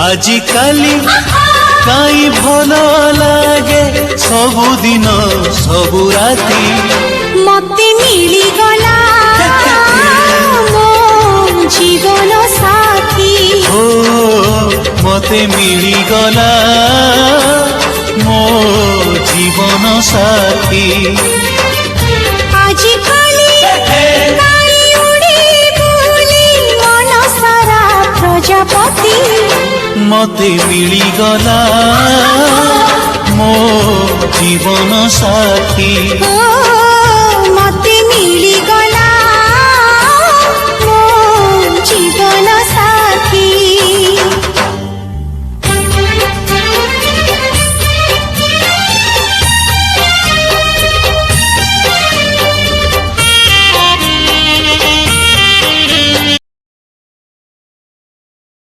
आजिकाली काई भल लागे सबुदिन सबु राती मते मिली गला मो जीवन साथी हो मते मिली गला मो जीवन साथी आजिकाली काई उड़ी बुली मन सारा प्रजापति मते मिली गला मो जीवन साथी ओ